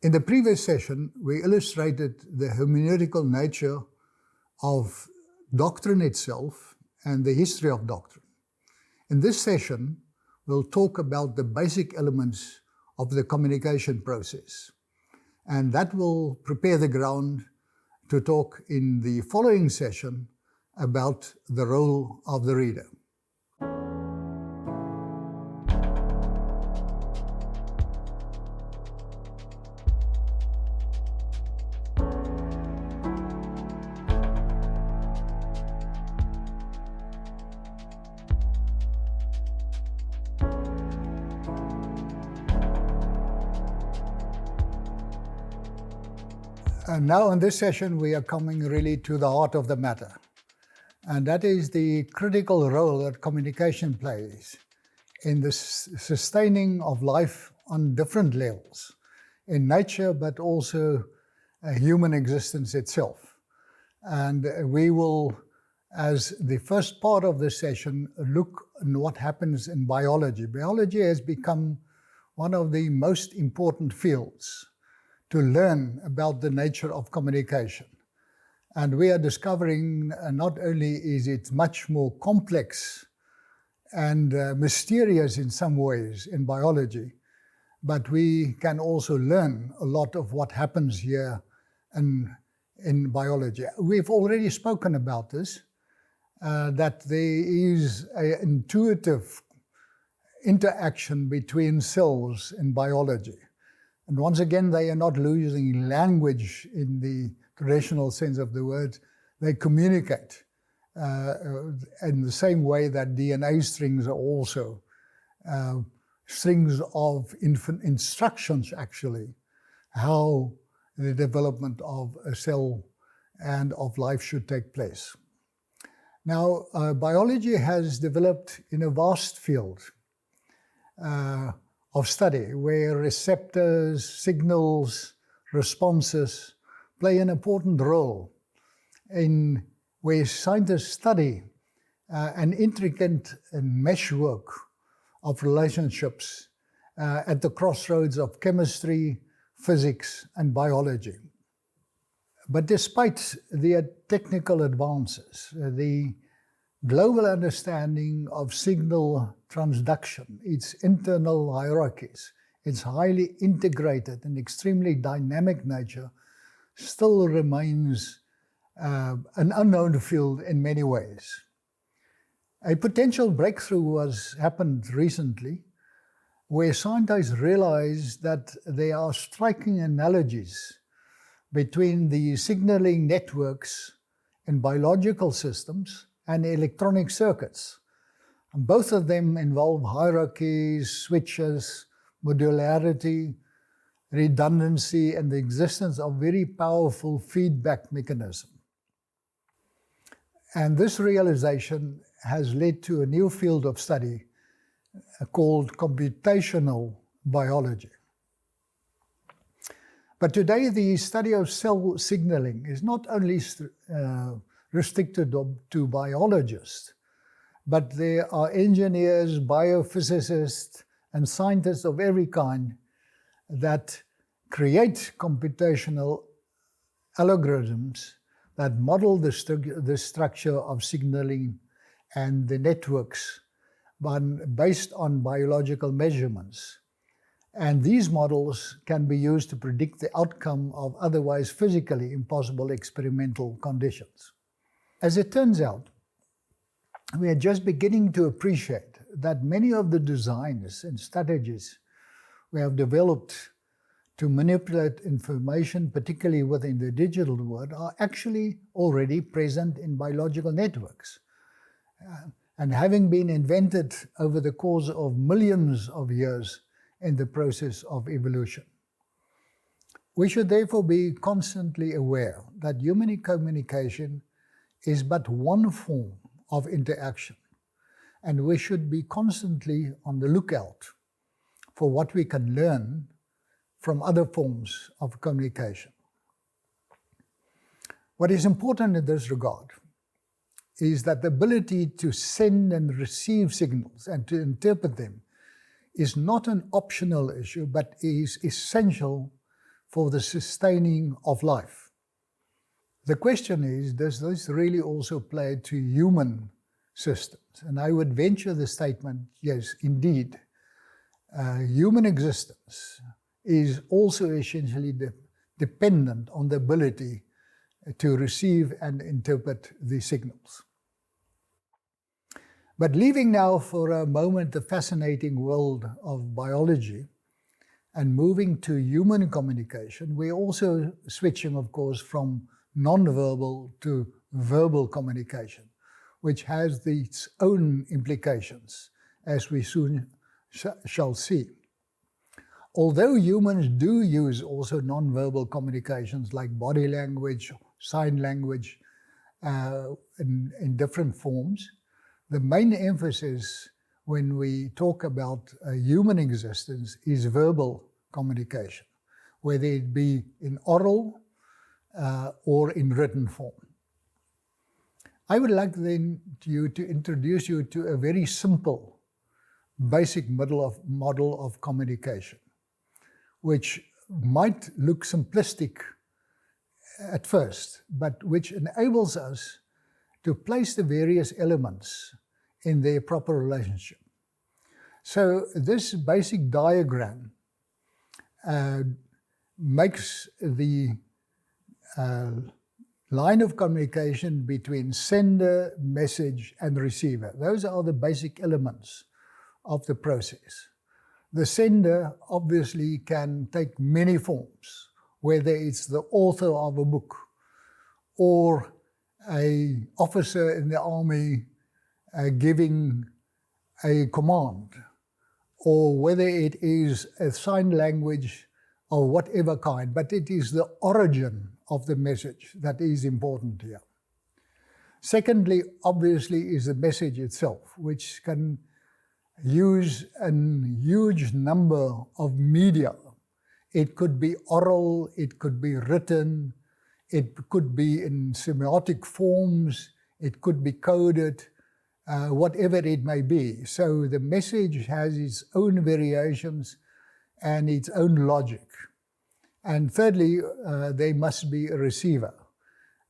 In the previous session, we illustrated the hermeneutical nature of doctrine itself and the history of doctrine. In this session, we'll talk about the basic elements of the communication process, and that will prepare the ground to talk in the following session about the role of the reader. And now in this session, we are coming really to the heart of the matter. And that is the critical role that communication plays in the sustaining of life on different levels, in nature, but also human existence itself. And we will, as the first part of this session, look at what happens in biology. Biology has become one of the most important fields to learn about the nature of communication. And we are discovering not only is it much more complex and mysterious in some ways in biology, but we can also learn a lot of what happens here in biology. We've already spoken about this, that there is an intuitive interaction between cells in biology. And once again, they are not losing language in the traditional sense of the word. They communicate in the same way that DNA strings are also strings of instructions, actually, how the development of a cell and of life should take place. Now, biology has developed in a vast field of study, where receptors, signals, responses play an important role in where scientists study an intricate meshwork of relationships at the crossroads of chemistry, physics, and biology. But despite the technical advances, the global understanding of signal transduction, its internal hierarchies, its highly integrated and extremely dynamic nature, still remains an unknown field in many ways. A potential breakthrough happened recently, where scientists realized that there are striking analogies between the signaling networks in biological systems and electronic circuits. And both of them involve hierarchies, switches, modularity, redundancy, and the existence of very powerful feedback mechanism. And this realization has led to a new field of study called computational biology. But today, the study of cell signaling is not only restricted to biologists, but there are engineers, biophysicists, and scientists of every kind that create computational algorithms that model the structure of signaling and the networks based on biological measurements. And these models can be used to predict the outcome of otherwise physically impossible experimental conditions. As it turns out, we are just beginning to appreciate that many of the designs and strategies we have developed to manipulate information, particularly within the digital world, are actually already present in biological networks and having been invented over the course of millions of years in the process of evolution. We should therefore be constantly aware that human communication is but one form of interaction, and we should be constantly on the lookout for what we can learn from other forms of communication. What is important in this regard is that the ability to send and receive signals and to interpret them is not an optional issue, but is essential for the sustaining of life. The question is, does this really also apply to human systems? And I would venture the statement, yes, indeed. Human existence is also essentially dependent on the ability to receive and interpret the signals. But leaving now for a moment the fascinating world of biology and moving to human communication, we're also switching, of course, from non-verbal to verbal communication, which has its own implications, as we soon shall see. Although humans do use also non-verbal communications like body language, sign language, in different forms, the main emphasis when we talk about human existence is verbal communication, whether it be in oral or in written form. I would like then to introduce you to a very simple, basic model of communication, which might look simplistic at first, but which enables us to place the various elements in their proper relationship. So this basic diagram makes the line of communication between sender, message, and receiver. Those are the basic elements of the process. The sender obviously can take many forms, whether it's the author of a book or an officer in the army giving a command, or whether it is a sign language of whatever kind, but it is the origin of the message that is important here. Secondly, obviously, is the message itself, which can use a huge number of media. It could be oral, it could be written, it could be in semiotic forms, it could be coded, whatever it may be. So the message has its own variations and its own logic. And thirdly, there must be a receiver.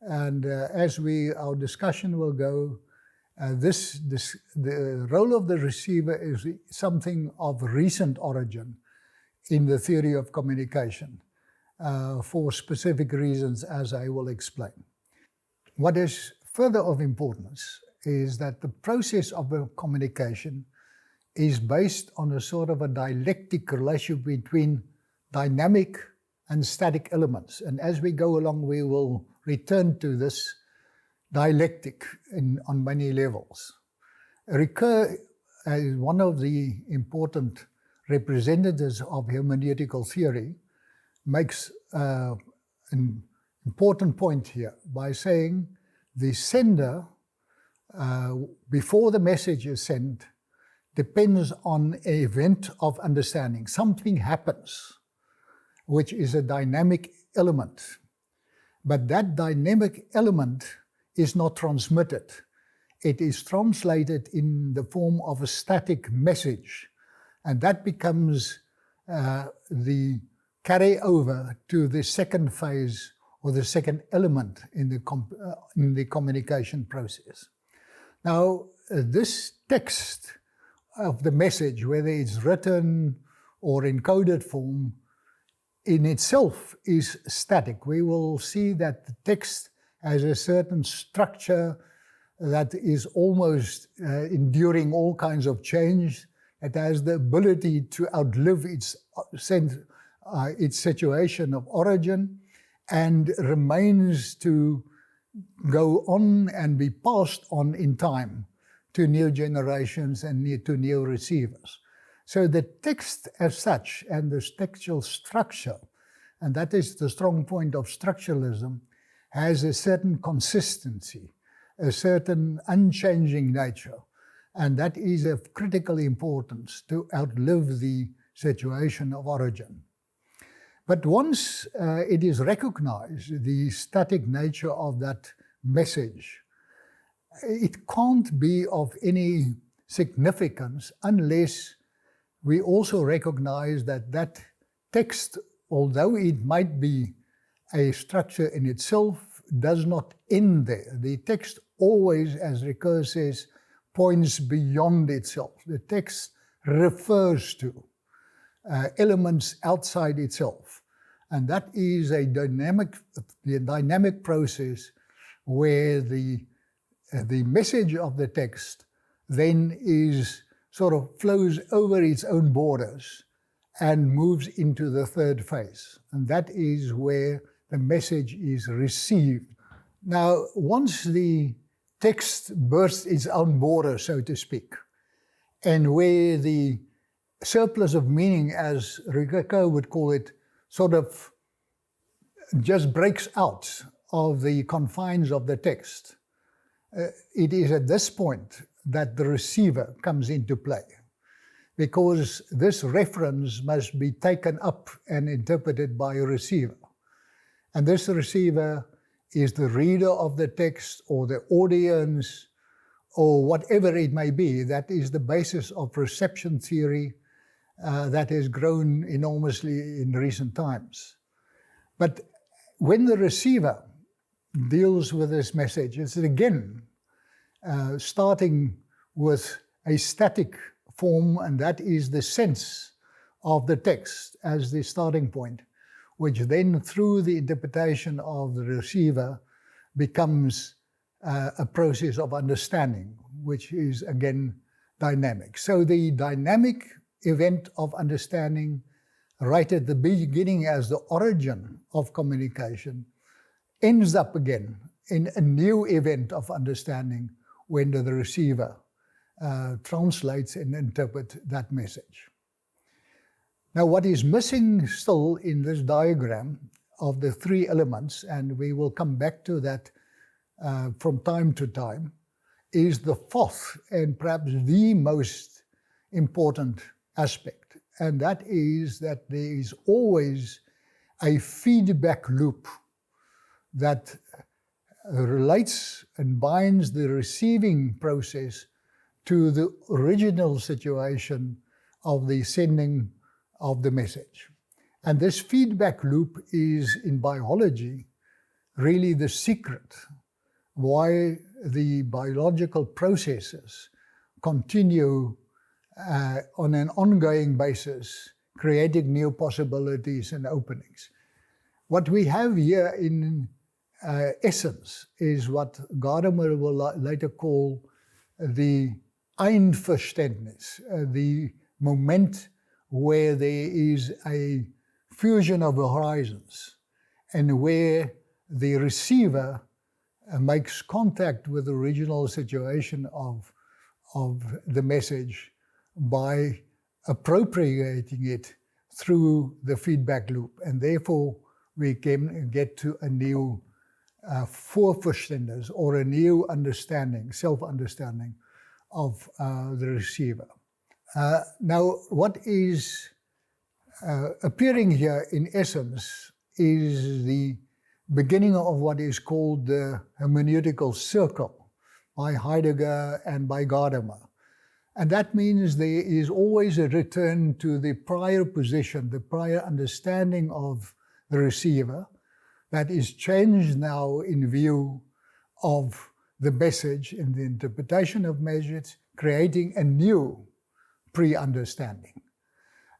And as our discussion will go, the role of the receiver is something of recent origin in the theory of communication for specific reasons, as I will explain. What is further of importance is that the process of communication is based on a sort of a dialectic relationship between dynamic and static elements. And as we go along, we will return to this dialectic on many levels. Ricoeur, as one of the important representatives of hermeneutical theory, makes an important point here by saying the sender, before the message is sent, depends on an event of understanding. Something happens, which is a dynamic element. But that dynamic element is not transmitted. It is translated in the form of a static message. And that becomes the carryover to the second phase or the second element in the communication process. Now, this text of the message, whether it's written or in coded form, in itself is static. We will see that the text has a certain structure that is almost enduring all kinds of change. It has the ability to outlive its situation of origin and remains to go on and be passed on in time to new generations and to new receivers. So the text as such and the textual structure, and that is the strong point of structuralism, has a certain consistency, a certain unchanging nature. And that is of critical importance to outlive the situation of origin. But once it is recognized, the static nature of that message, it can't be of any significance unless we also recognize that that text although it might be a structure in itself, does not end there. The text always, as Ricoeur says, points beyond itself. The text refers to elements outside itself. And that is a dynamic process where the message of the text then is sort of flows over its own borders and moves into the third phase. And that is where the message is received. Now, once the text bursts its own border, so to speak, and where the surplus of meaning, as Ricoeur would call it, sort of just breaks out of the confines of the text, it is at this point that the receiver comes into play, because this reference must be taken up and interpreted by a receiver. And this receiver is the reader of the text or the audience or whatever it may be. That is the basis of reception theory that has grown enormously in recent times. But when the receiver deals with this message, it's again starting with a static form, and that is the sense of the text as the starting point, which then through the interpretation of the receiver becomes a process of understanding, which is again dynamic. So the dynamic event of understanding right at the beginning as the origin of communication ends up again in a new event of understanding when the receiver translates and interprets that message. Now, what is missing still in this diagram of the three elements, and we will come back to that from time to time, is the fourth and perhaps the most important aspect, and that is that there is always a feedback loop that relates and binds the receiving process to the original situation of the sending of the message. And this feedback loop is, in biology, really the secret why the biological processes continue on an ongoing basis, creating new possibilities and openings. What we have here in essence is what Gadamer will later call the Einverständnis, the moment where there is a fusion of horizons and where the receiver makes contact with the original situation of the message by appropriating it through the feedback loop. And therefore, we can get to a new Vorverständnis, or a new understanding, self-understanding of the receiver. Now, what is appearing here in essence is the beginning of what is called the hermeneutical circle by Heidegger and by Gadamer. And that means there is always a return to the prior position, the prior understanding of the receiver, that is changed now in view of the message and the interpretation of message, creating a new pre-understanding.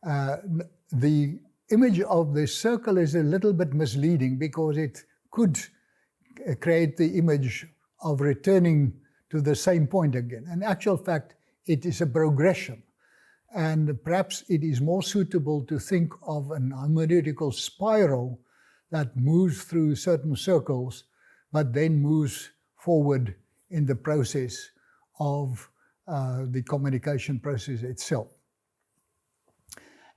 The image of the circle is a little bit misleading because it could create the image of returning to the same point again. In actual fact, it is a progression. And perhaps it is more suitable to think of an hermeneutical spiral that moves through certain circles, but then moves forward in the process of the communication process itself.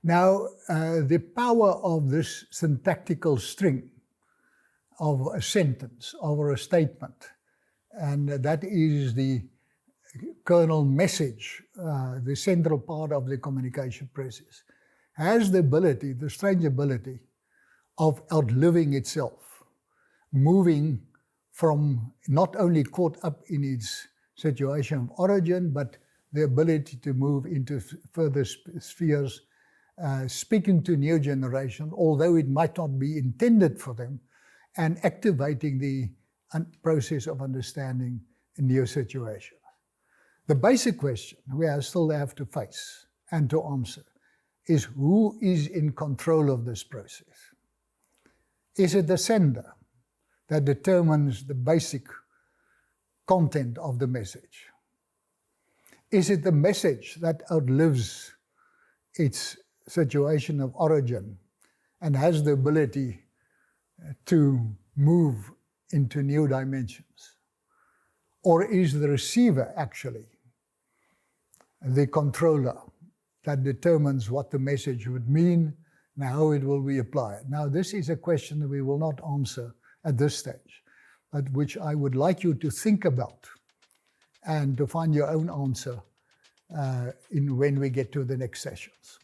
Now, the power of this syntactical string of a sentence, or a statement, and that is the kernel message, the central part of the communication process, has the ability, the strange ability, of outliving itself, moving from not only caught up in its situation of origin, but the ability to move into further spheres speaking to new generation, although it might not be intended for them, and activating the process of understanding a new situation. The basic question we still have to face and to answer is who is in control of this process? Is it the sender that determines the basic content of the message? Is it the message that outlives its situation of origin and has the ability to move into new dimensions? Or is the receiver actually the controller that determines what the message would mean and how it will be applied? Now, this is a question that we will not answer at this stage, but which I would like you to think about and to find your own answer when we get to the next sessions.